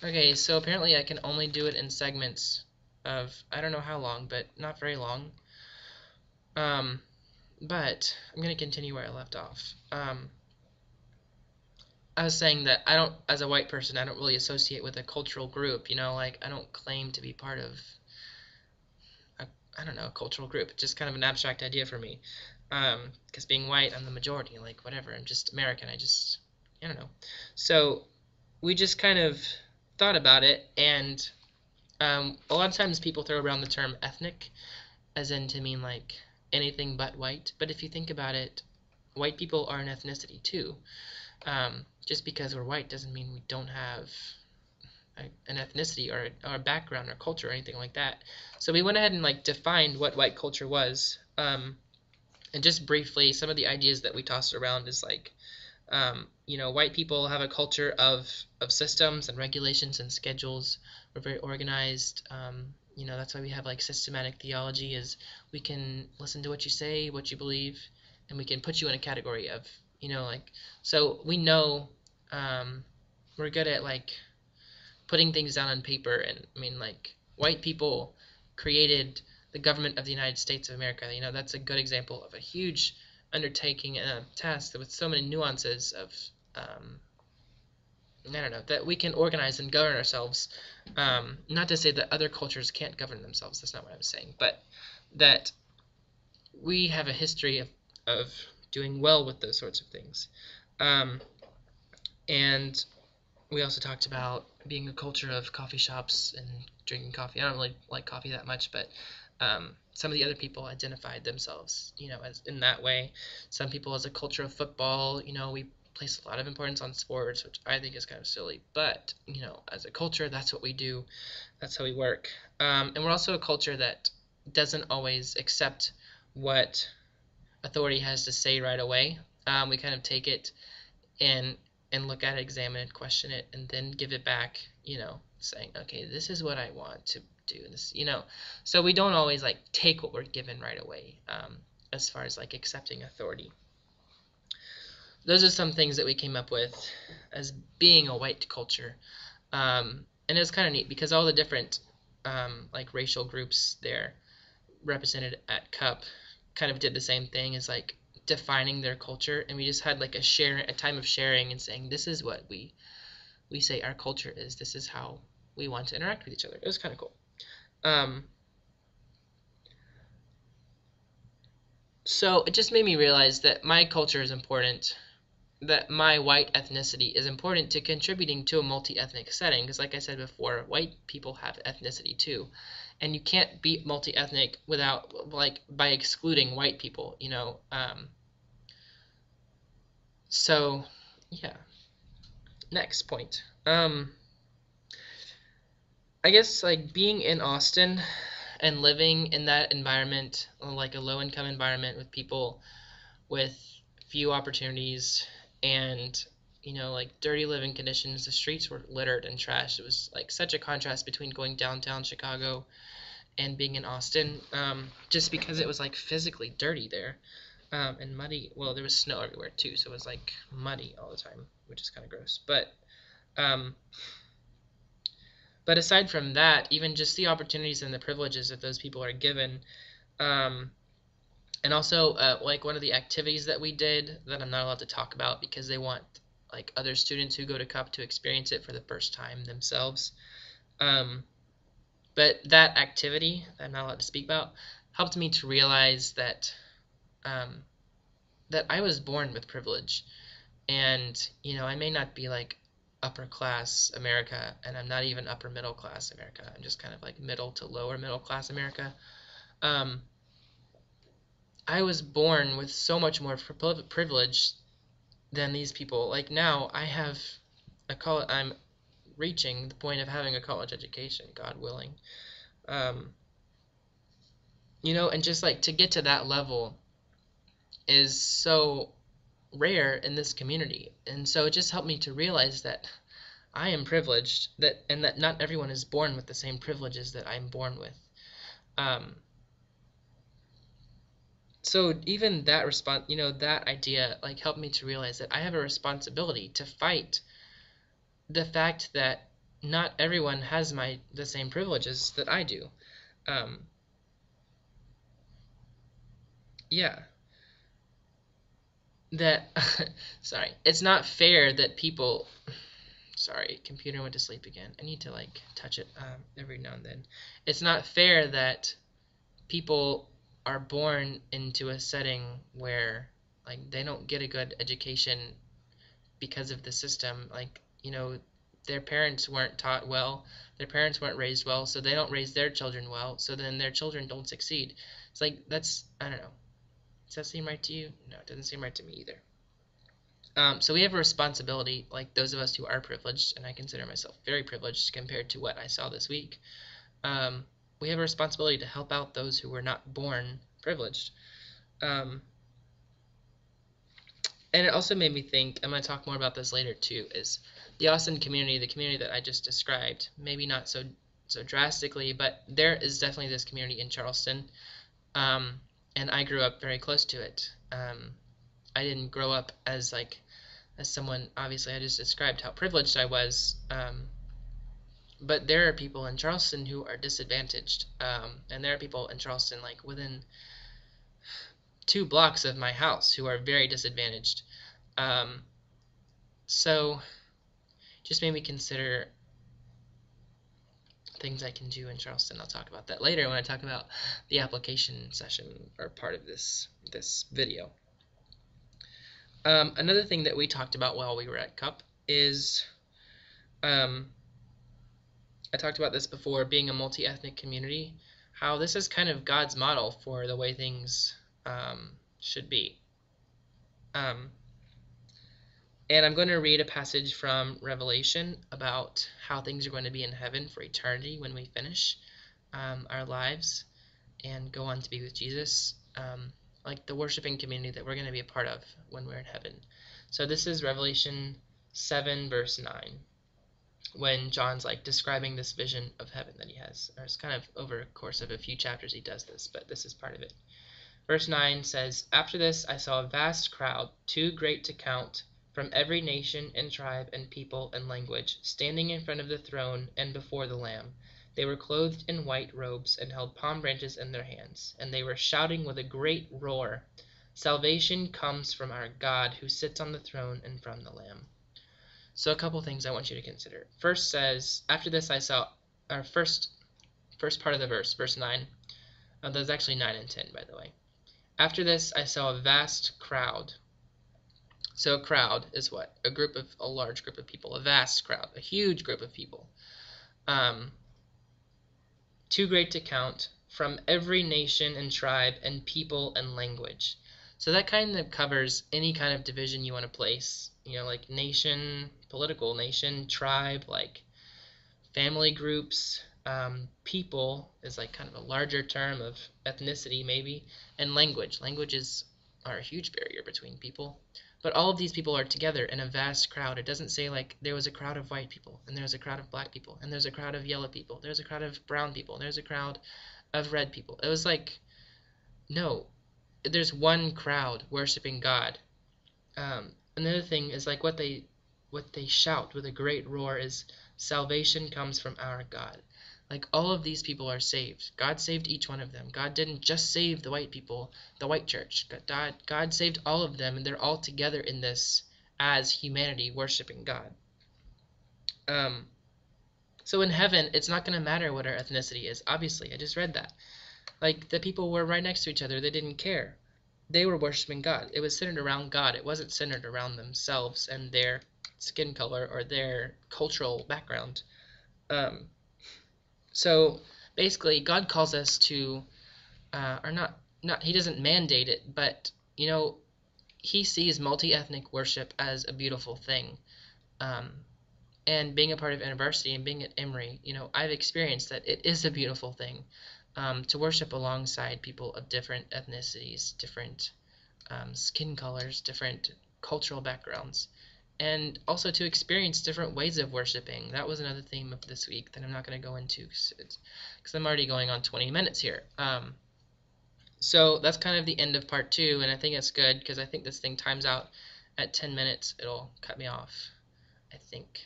Okay, so apparently I can only do it in segments of I don't know how long, but not very long. Um, but I'm gonna continue where I left off. I was saying that I don't, as a white person, I don't really associate with a cultural group. Like I don't claim to be part of a, I don't know, a cultural group. It's just kind of an abstract idea for me. Because being white, I'm the majority. Like whatever, I'm just American. I don't know. So we just kind of thought about it, and a lot of times people throw around the term ethnic as in to mean like anything but white. But if you think about it, white people are an ethnicity too. Just because we're white doesn't mean we don't have an ethnicity or a background or culture or anything like that. So we went ahead and like defined what white culture was. And just briefly, some of the ideas that we tossed around is like, white people have a culture of systems and regulations and schedules. We're very organized. That's why we have like systematic theology is we can listen to what you say, what you believe, and we can put you in a category of, like, so we know we're good at like putting things down on paper. And I mean, like, white people created the government of the United States of America. That's a good example of a huge undertaking and a task with so many nuances of, I don't know, that we can organize and govern ourselves. Not to say that other cultures can't govern themselves, that's not what I was saying, but that we have a history of doing well with those sorts of things. Um, and we also talked about being a culture of coffee shops and drinking coffee. I don't really like coffee that much, but some of the other people identified themselves, as in that way. Some people as a culture of football. We place a lot of importance on sports, which I think is kind of silly. But as a culture, that's what we do. That's how we work. And we're also a culture that doesn't always accept what authority has to say right away. We kind of take it and look at it, examine it, question it, and then give it back, saying, okay, this is what I want to do. This. So we don't always like take what we're given right away, as far as like accepting authority. Those are some things that we came up with as being a white culture. And it was kind of neat because all the different like racial groups there represented at Cup kind of did the same thing as like defining their culture, and we just had like a time of sharing and saying this is what we say our culture is, this is how we want to interact with each other. It was kind of cool. um, so it just made me realize that my culture is important, that my white ethnicity is important to contributing to a multi-ethnic setting, because like I said before, white people have ethnicity too, and you can't be multi-ethnic without like by excluding white people. So yeah. Next point. I guess like being in Austin and living in that environment, like a low income environment with people with few opportunities and like dirty living conditions. The streets were littered and trashed. It was like such a contrast between going downtown Chicago and being in Austin, just because it was like physically dirty there, and muddy. Well, there was snow everywhere too, so it was like muddy all the time, which is kind of gross. Um, but aside from that, even just the opportunities and the privileges that those people are given, um, and also like one of the activities that we did that I'm not allowed to talk about because they want like other students who go to CUP to experience it for the first time themselves. Um, but that activity that I'm not allowed to speak about helped me to realize um, that I was born with privilege, and I may not be like upper class America, and I'm not even upper middle class America. I'm just kind of like middle to lower middle class America. Um, I was born with so much more privilege than these people. Like now, I have I'm reaching the point of having a college education, God willing. Um, and just like to get to that level is so rare in this community, and so it just helped me to realize that I am privileged, that not everyone is born with the same privileges that I'm born with. Um, so even that response, that idea like helped me to realize that I have a responsibility to fight the fact that not everyone has the same privileges that I do. Um, yeah, that sorry, it's not fair that people. Sorry, computer went to sleep again. I need to like touch it every now and then. It's not fair that people are born into a setting where like they don't get a good education because of the system. Like, their parents weren't taught well, their parents weren't raised well, so they don't raise their children well, so then their children don't succeed. It's like, that's, I don't know. Does that seem right to you? No, it doesn't seem right to me either. So we have a responsibility, like those of us who are privileged, and I consider myself very privileged compared to what I saw this week. Um, we have a responsibility to help out those who were not born privileged. Um, and it also made me think, I'm going to talk more about this later too, is the Austin community, the community that I just described, maybe not so drastically, but there is definitely this community in Charleston, um, and I grew up very close to it. I didn't grow up as someone, obviously I just described how privileged I was, but there are people in Charleston who are disadvantaged, and there are people in Charleston like within 2 blocks of my house who are very disadvantaged. Um, so just made me consider things I can do in Charleston. I'll talk about that later when I talk about the application session or part of this video. Another thing that we talked about while we were at CUP is um, I talked about this before, being a multi-ethnic community, how this is kind of God's model for the way things should be. Um, and I'm going to read a passage from Revelation about how things are going to be in heaven for eternity when we finish our lives and go on to be with Jesus, like the worshiping community that we're going to be a part of when we're in heaven. So this is Revelation 7, verse 9, when John's like describing this vision of heaven that he has. Or it's kind of over a course of a few chapters he does this, but this is part of it. Verse 9 says, "After this I saw a vast crowd, too great to count, from every nation and tribe and people and language, standing in front of the throne and before the Lamb. They were clothed in white robes and held palm branches in their hands, and they were shouting with a great roar, 'Salvation comes from our God who sits on the throne and from the Lamb.'" So a couple things I want you to consider. First says, after this I saw, our first part of the verse 9. There's actually 9 and 10, by the way. After this I saw a vast crowd. So a crowd is what? A large group of people, a vast crowd, a huge group of people. Too great to count, from every nation and tribe and people and language. So that kind of covers any kind of division you want to place, like nation, political nation, tribe, like family groups. People is like kind of a larger term of ethnicity maybe, and language. Languages are a huge barrier between people. But all of these people are together in a vast crowd. It doesn't say like there was a crowd of white people, and there's a crowd of black people, and there's a crowd of yellow people, there's a crowd of brown people, and there's a crowd of red people. It was like, no, there's one crowd worshiping God. Another thing is like what they shout with a great roar is, "Salvation comes from our God." Like all of these people are saved. God saved each one of them. God didn't just save the white people, the white church. God saved all of them, and they're all together in this as humanity worshiping God. So in heaven, it's not going to matter what our ethnicity is. Obviously, I just read that. Like the people were right next to each other. They didn't care. They were worshiping God. It was centered around God. It wasn't centered around themselves and their skin color or their cultural background. So basically, God calls us to, or not, He doesn't mandate it, but He sees multi-ethnic worship as a beautiful thing. And being a part of InterVarsity and being at Emory, I've experienced that it is a beautiful thing to worship alongside people of different ethnicities, different skin colors, different cultural backgrounds, and also to experience different ways of worshiping. That was another theme of this week that I'm not going to go into because I'm already going on 20 minutes here. So that's kind of the end of part 2, and I think it's good because I think this thing times out at 10 minutes. It'll cut me off, I think.